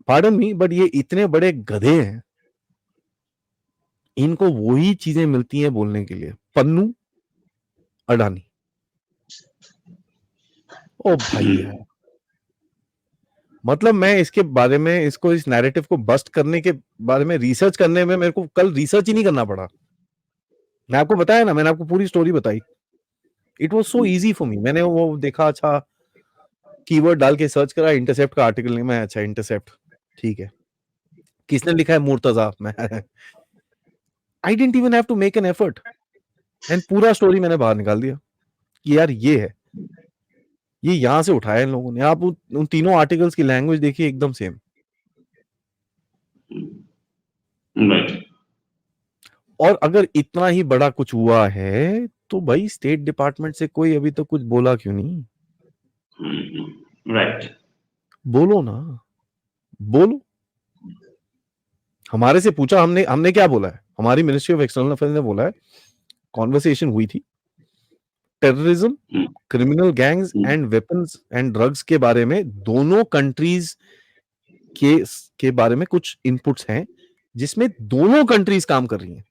पार्डन मी, बट ये इतने बड़े गधे हैं, इनको वही चीजें मिलती हैं बोलने के लिए, पन्नू, अडानी। ओ भाई यार, मतलब मैं इसके बारे में, इसको, इस नैरेटिव को बस्ट करने के बारे में रिसर्च करने में मेरे को कल रिसर्च ही नहीं करना पड़ा। मैं आपको बताया ना, मैंने आपको पूरी स्टोरी बताई। It was so easy for me. मैंने वो देखा, अच्छा कीवर्ड डाल के सर्च करा, इंटरसेप्ट का आर्टिकल नहीं, मैं अच्छा इंटरसेप्ट, ठीक है, किसने लिखा है, मुर्तजा, मैं I didn't even have to make an effort, and पूरा स्टोरी मैंने बाहर निकाल दिया कि यार ये है, ये यहां से उठाया इन लोगों ने। आप उन तीनों आर्टिकल्स की लैंग्वेज देखिए, एकदम सेम। राइट। और अगर इतना ही बड़ा कुछ हुआ है तो भाई स्टेट डिपार्टमेंट से कोई अभी तक कुछ बोला क्यों नहीं? राइट। बोलो ना, बोलो। हमारे से पूछा, हमने हमने क्या बोला है? हमारी मिनिस्ट्री ऑफ एक्सटर्नल अफेयर्स ने बोला है, कॉन्वर्सेशन हुई थी, terrorism, criminal gangs and weapons and drugs के बारे में दोनों कंट्रीज के बारे में कुछ इनपुट्स हैं जिसमें दोनों कंट्रीज काम कर रही हैं।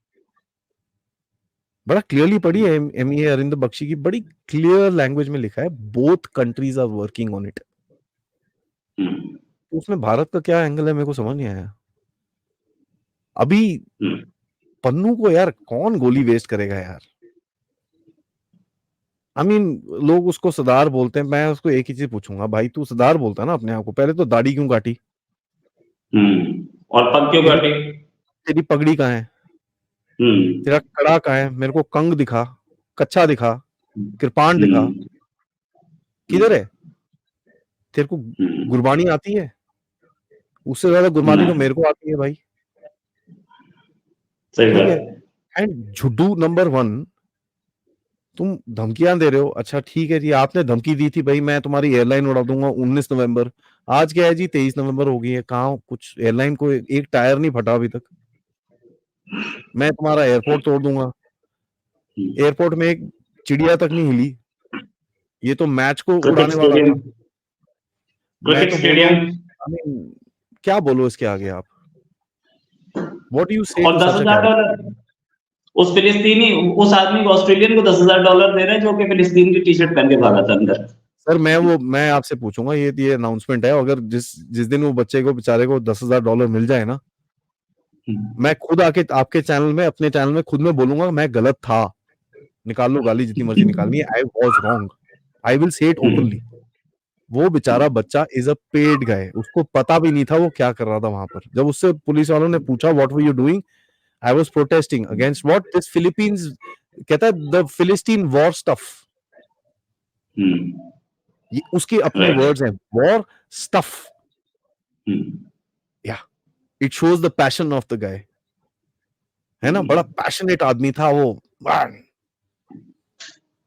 बड़ा क्लियरली पढ़ी है, एमईए अरिंद बख्शी की बड़ी क्लियर लैंग्वेज में लिखा है, both countries are working on it. उसमें भारत का क्या एंगल है मेरे को समझ नहीं आया अभी। पन्नू को यार कौन गोली वेस्ट करेगा यार? आई मीन लोग उसको सरदार बोलते हैं, मैं उसको एक ही चीज पूछूंगा, भाई तू सरदार बोलता है ना अपने आप को, पहले तो दाढ़ी क्यों काटी? और पग क्यों काटे? तेरी पगड़ी कहाँ है? तेरा कड़ा कहाँ है? मेरे को कंग दिखा, कच्छा दिखा, कृपाण दिखा, किधर है? तेरे को गुरबानी आती है? उससे ज्यादा गुरबानी तो मेरे को आती है भाई। सही ठीक है, बात। एंड झुड्डू नंबर 1, तुम धमकियां दे रहे हो। अच्छा ठीक है जी, आपने धमकी दी थी भाई मैं तुम्हारी एयरलाइन उड़ा दूंगा 19 नवंबर, आज क्या है जी 23 नवंबर हो गई है, कहाँ कुछ एयरलाइन को एक टायर नहीं फटा अभी तक, मैं तुम्हारा एयरपोर्ट तोड़ दूंगा। एयरपोर्ट में एक चिड़िया तक नहीं हिली, ये तो मैच को क्रिकेट उड़ाने वाला स्टेडियम, था। मैं क्रिकेट तो बोल रहा स्टेडियम। हूँ, I mean, क्या बोलो इसके आगे आप? व्हाट डू यू से और टू दस सच अ हजार कैरेक्टर? डॉलर उस फिलिस्तीनी, उस आदमी को, ऑस्ट्रेलियन को $10,000 दे रहे हैं जो कि फिलिस्तीन की टी शर्ट पहन के भागा था अंदर। सर मैं आपसे पूछूंगा, ये अनाउंसमेंट है, अगर जिस जिस दिन वो बच्चे को बेचारे को $10,000 मिल जाए ना, मैं खुद आके आपके चैनल में, अपने चैनल में खुद में बोलूंगा मैं गलत था, निकाल लो गाली जितनी मर्जी निकालनी है, I was wrong, I will say it openly. वो बेचारा बच्चा इज अ पेड गाय, उसको पता भी नहीं था वो क्या कर रहा था वहां पर। जब उससे पुलिस वालों ने पूछा what were you doing, I was protesting against what this Philippines, कहता है द फिलिस्तीन वॉर स्टफ। ये उसके अपने राइट। वर्ड्स हैं, वॉर स्टफ। या it shows the passion of the guy, है ना, बड़ा पैशनेट आदमी था वो।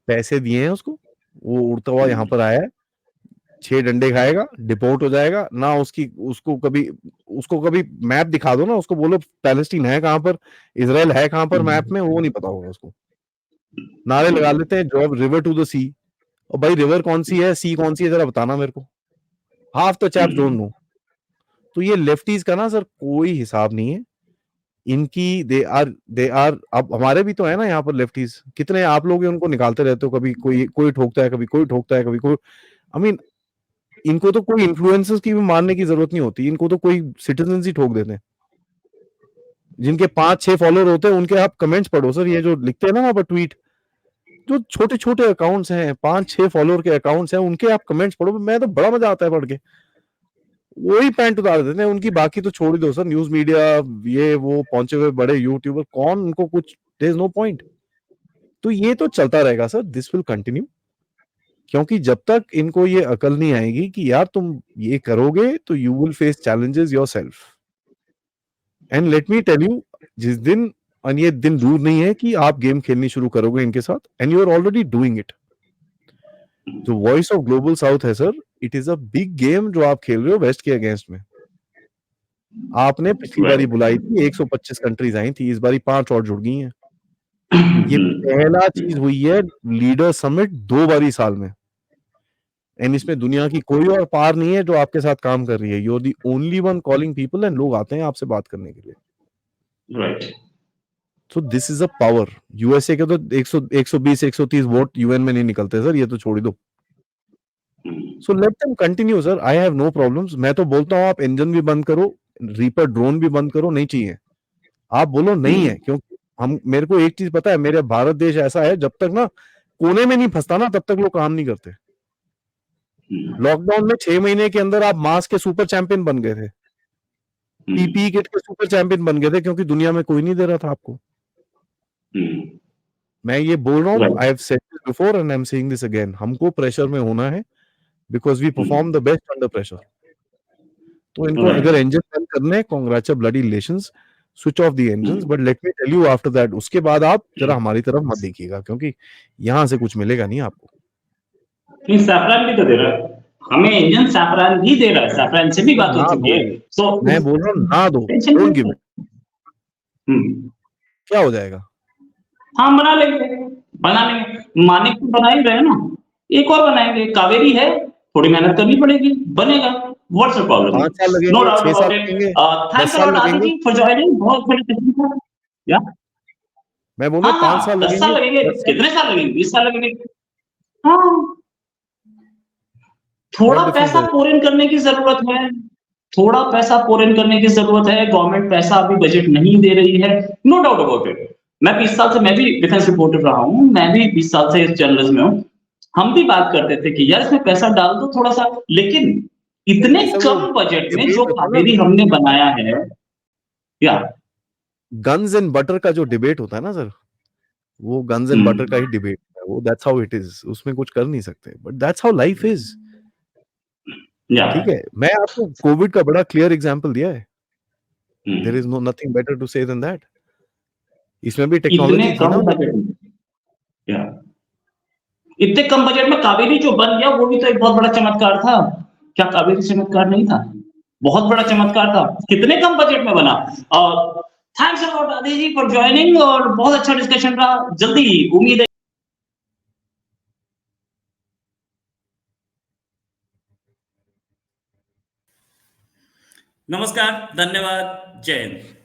पैसे दिए हैं उसको, वो उड़ता हुआ यहाँ पर आया है, 6 डंडे खाएगा, डिपोर्ट हो जाएगा ना। उसको कभी मैप दिखा दो ना, उसको बोलो पैलेस्टीन है कहां पर, इजराइल है कहां पर मैप में, वो नहीं पता होगा उसको। नारे लगा लेते हैं ड्रॉप रिवर टू द सी, और भाई रिवर कौन सी है, सी कौन सी है, जरा बताना मेरे को। Half the chaps don't know. तो ये लेफ्टीज का ना सर कोई हिसाब नहीं है इनकी। दे आर अब हमारे भी तो है ना यहाँ पर लेफ्टीज, कितने आप लोग उनको निकालते रहते हो, कभी कोई कोई ठोकता है, कभी कोई ठोकता है, कभी कोई। आई मीन इनको तो कोई इन्फ्लुएंसर्स की भी मानने की जरूरत नहीं होती, इनको तो कोई सिटीजन ही ठोक देते हैं। जिनके 5-6 फॉलोअर होते हैं उनके आप कमेंट्स पढ़ो सर, ये जो लिखते हैं ना वहां पर ट्वीट, जो छोटे-छोटे अकाउंट्स हैं, 5-6 फॉलोअर के अकाउंट्स हैं, उनके आप कमेंट्स पढ़ो, मैं तो बड़ा मजा आता है पढ़ के। वही पैंट उतार देते हैं, उनकी बाकी तो छोड़ ही दो सर, न्यूज़ मीडिया, ये वो पहुंचे हुए बड़े यूट्यूबर, कौन उनको कुछ, देयर इज नो पॉइंट। तो ये तो चलता रहेगा सर, दिस विल कंटिन्यू, क्योंकि जब तक इनको ये अकल नहीं आएगी कि यार तुम ये करोगे तो you will face challenges yourself. And let me tell you, जिस दिन, और ये दिन दूर नहीं है कि आप गेम खेलनी शुरू करोगे इनके साथ, and you are already doing it. जो वॉइस ऑफ ग्लोबल साउथ है sir, it is a big game जो आप खेल रहे हो वेस्ट के अगेंस्ट में। आपने पिछली बारी बुलाई थी, 125 कंट्रीज आई थी, इस बारी 5 और जुड़ गई हैं। ये पहला चीज हुई है लीडर समिट 2 बारी साल में, एंड इसमें दुनिया की कोई और पार नहीं है जो आपके साथ काम कर रही है। You are the only one calling people, and लोग आते हैं आपसे बात करने के लिए। Right. So this is a power. USA के तो 100 120 130 वोट यूएन में नहीं निकलते सर, ये तो छोड़ ही दो। So let them continue sir, I have no problems. मैं तो बोलता हूँ आप इंजन भी बंद करो, रीपर ड्रोन भी बंद करो, नहीं चाहिए। आप बोलो नहीं है, क्योंकि हम, मेरे को एक चीज पता है, मेरे भारत देश ऐसा है, जब तक ना कोने में नहीं फंसता ना, तब तक लोग काम नहीं करते। लॉकडाउन में 6 महीने के अंदर आप मास्क के सुपर चैंपियन बन गए थे, पीपीई किट के सुपर चैंपियन बन गए थे, क्योंकि दुनिया में कोई नहीं दे रहा था आपको। मैं ये बोल रहा हूँ, I have said this before and I am saying this again, हमको प्रेशर में होना है, because we perform the best under pressure. तो इनको अगर इंजन बंद करने, congratulations, switch off the engines, but let me tell you after that, उसके बाद आप जरा हमारी तरफ मत देखिएगा, क्योंकि यहाँ से कुछ मिलेगा नहीं आपको। नहीं, सैफरान भी तो दे रहा है हमें, इंजन सैफरान भी दे रहा है, सैफरान से भी बात हो ना चुकी दो, है। सो मैं बोल रहा हूँ ना दो, टेंशन डोंट गिव नहीं। इट। क्या हो जाएगा? हाँ, बना लेंगे, बना लेंगे, मानिक तो बना ही रहे हैं ना, एक और बनाएंगे, कावेरी है, थोड़ी मेहनत करनी पड़ेगी, बनेगा। What's the problem? 5 साल नो लगेंगे, डाउट 6 साल अबाउट इट। लगेंगे, 10 थैंक्स अ साल लॉट आदि लगेंगे। जी फॉर जॉइनिंग, बहुत बड़ी तकलीफ है। या मैं बोल रहा हाँ हूँ 5 हाँ, साल 10 साल लगेंगे, लगेंगे, 10 साल। कितने साल लगेंगे, 20 साल लगेंगे। हाँ, थोड़ा व्हाट डिफरेंस पैसा डज? पोर इन करने की जरूरत है, थोड़ा पैसा पोर इन करने की जरूरत है। गवर्नमेंट पैसा अभी बजट नहीं दे रही है, नो डाउट अबाउट इट। मैं 20 साल से, मैं भी डिफेंस रिपोर्टर रहा हूँ, मैं भी 20 साल से इस जर्नलिज्म में हूँ। हम भी बात करते थे कि यार इसमें पैसा डाल दो थोड़ा सा, लेकिन इतने जैसे वो कम बजट में जो डिबेट होता है ना कावेरी सर, हमने बनाया है, या गन्स एंड बटर का जो डिबेट होता है ना सर, वो गन्स एंड बटर का ही डिबेट है वो, दैट्स हाउ इट इज, उसमें कुछ कर नहीं सकते, but that's how life is. या ठीक है, मैं आपको कोविड का बड़ा क्लियर एग्जांपल दिया है, there is no nothing better to say than that. इसमें भी इतने टेक्नोलॉजी थी कम ना। बजट में, या इतने कम बजट में कावेरी जो बन गया, वो भी तो एक बहुत बड़ा चमत्कार था। क्या कावेरी चमत्कार नहीं था? बहुत बड़ा चमत्कार था, कितने कम बजट में बना। और थैंक्स अ लॉट आदि जी फॉर ज्वाइनिंग, और बहुत अच्छा डिस्कशन रहा। जल्दी उम्मीद है। नमस्कार, धन्यवाद, जय हिंद।